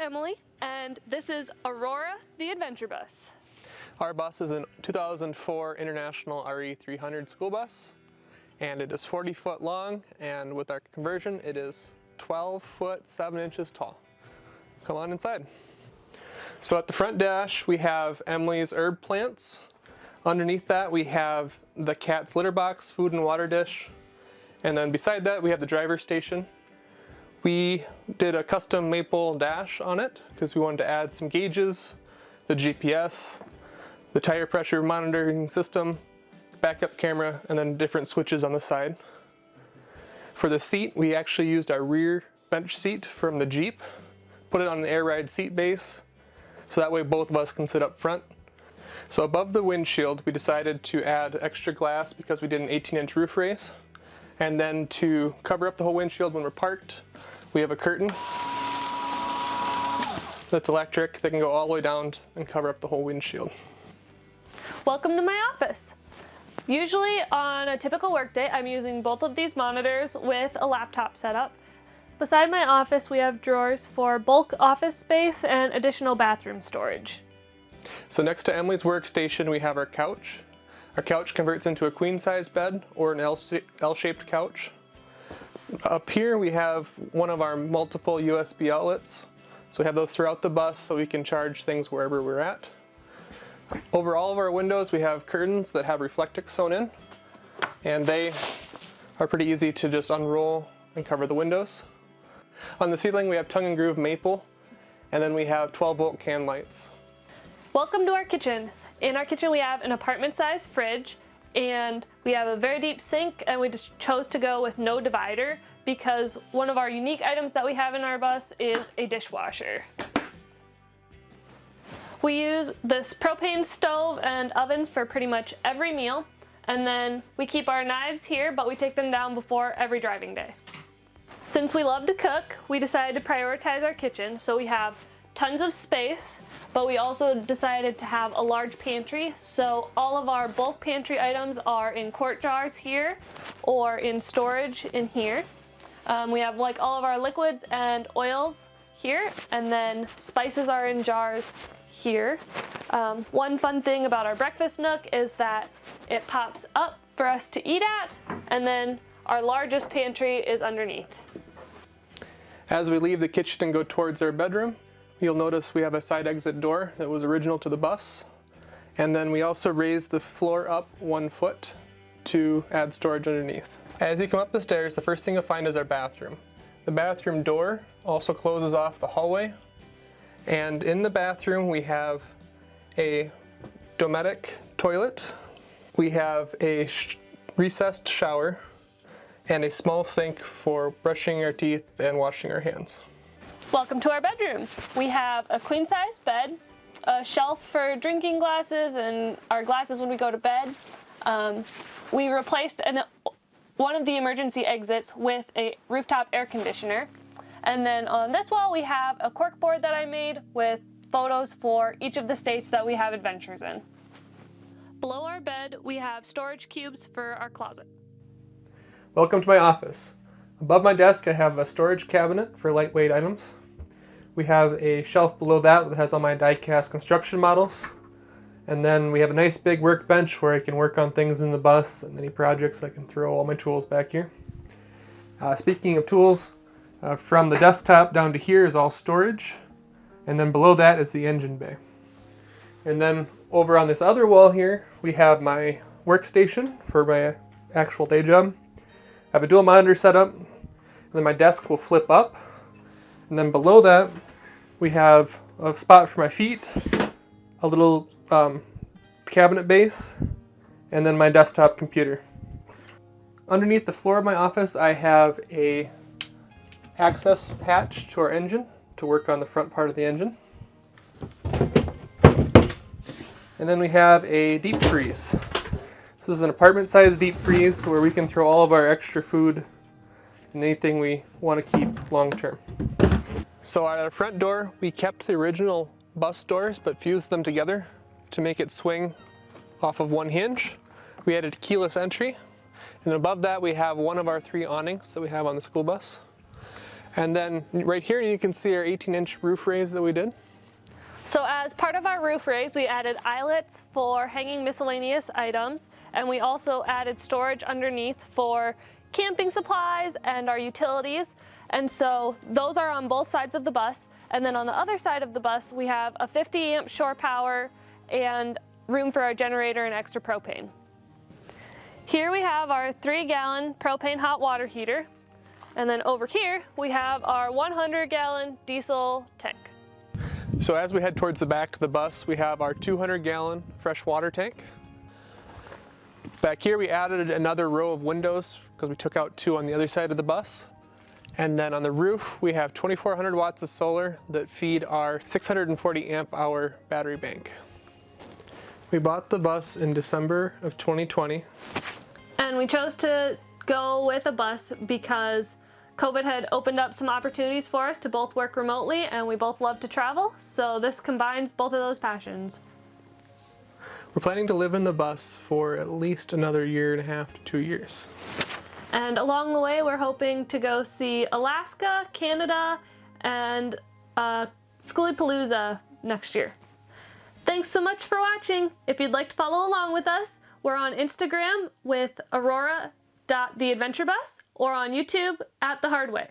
Emily, and this is Aurora, the adventure bus. Our bus is a 2004 International RE300 school bus, and it is 40 foot long, and with our conversion, it is 12 foot 7 inches tall. Come on inside. So at the front dash, we have Emily's herb plants. Underneath that, we have the cat's litter box, food and water dish. And then beside that, we have the driver's station. We did a custom maple dash on it because we wanted to add some gauges, the GPS, the tire pressure monitoring system, backup camera, and then different switches on the side. For the seat, we actually used our rear bench seat from the Jeep, put it on an air ride seat base, so that way both of us can sit up front. So above the windshield, we decided to add extra glass because we did an 18-inch roof raise. And then to cover up the whole windshield when we're parked, we have a curtain that's electric that can go all the way down and cover up the whole windshield. Welcome to my office. Usually on a typical workday, I'm using both of these monitors with a laptop setup. Beside my office, we have drawers for bulk office space and additional bathroom storage. So next to Emily's workstation, we have our couch. Our couch converts into a queen-size bed or an L-shaped couch. Up here, we have one of our multiple USB outlets. So we have those throughout the bus so we can charge things wherever we're at. Over all of our windows, we have curtains that have Reflectix sewn in, and they are pretty easy to just unroll and cover the windows. On the ceiling, we have tongue and groove maple, and then we have 12-volt can lights. Welcome to our kitchen. In our kitchen, we have an apartment-sized fridge, and we have a very deep sink, and we just chose to go with no divider because one of our unique items that we have in our bus is a dishwasher. We use this propane stove and oven for pretty much every meal, and then we keep our knives here, but we take them down before every driving day. Since we love to cook, we decided to prioritize our kitchen, so we have tons of space, but we also decided to have a large pantry, so all of our bulk pantry items are in quart jars here or in storage in here. We have like all of our liquids and oils here, and then spices are in jars here. One fun thing about our breakfast nook is that it pops up for us to eat at, and then our largest pantry is underneath. As we leave the kitchen and go towards our bedroom, you'll notice we have a side exit door that was original to the bus. And then we also raised the floor up 1 foot to add storage underneath. As you come up the stairs, the first thing you'll find is our bathroom. The bathroom door also closes off the hallway. And in the bathroom, we have a Dometic toilet. We have a recessed shower and a small sink for brushing our teeth and washing our hands. Welcome to our bedroom. We have a queen-size bed, a shelf for drinking glasses and our glasses when we go to bed. We replaced one of the emergency exits with a rooftop air conditioner. And then on this wall, we have a cork board that I made with photos for each of the states that we have adventures in. Below our bed, we have storage cubes for our closet. Welcome to my office. Above my desk, I have a storage cabinet for lightweight items. We have a shelf below that has all my die-cast construction models. And then we have a nice big workbench where I can work on things in the bus and any projects. I can throw all my tools back here. Speaking of tools, from the desktop down to here is all storage. And then below that is the engine bay. And then over on this other wall here, we have my workstation for my actual day job. I have a dual monitor setup, and then my desk will flip up. And then below that, we have a spot for my feet, a little cabinet base, and then my desktop computer. Underneath the floor of my office, I have a access hatch to our engine to work on the front part of the engine. And then we have a deep freeze. This is an apartment-sized deep freeze where we can throw all of our extra food and anything we want to keep long-term. So at our front door, we kept the original bus doors but fused them together to make it swing off of one hinge. We added keyless entry, and then above that we have one of our 3 awnings that we have on the school bus. And then right here you can see our 18-inch roof raise that we did. So as part of our roof raise, we added eyelets for hanging miscellaneous items, and we also added storage underneath for camping supplies and our utilities. And so those are on both sides of the bus. And then on the other side of the bus, we have a 50 amp shore power and room for our generator and extra propane. Here we have our 3-gallon propane hot water heater. And then over here, we have our 100-gallon diesel tank. So as we head towards the back of the bus, we have our 200-gallon fresh water tank. Back here we added another row of windows because we took out 2 on the other side of the bus. And then on the roof we have 2,400 watts of solar that feed our 640 amp hour battery bank. We bought the bus in December of 2020. And we chose to go with a bus because COVID had opened up some opportunities for us to both work remotely, and we both love to travel, so this combines both of those passions. We're planning to live in the bus for at least another 1.5 to 2 years. And along the way, we're hoping to go see Alaska, Canada, and Schoolypalooza next year. Thanks so much for watching. If you'd like to follow along with us, we're on Instagram with aurora.theadventurebus or on YouTube at The Hard Way.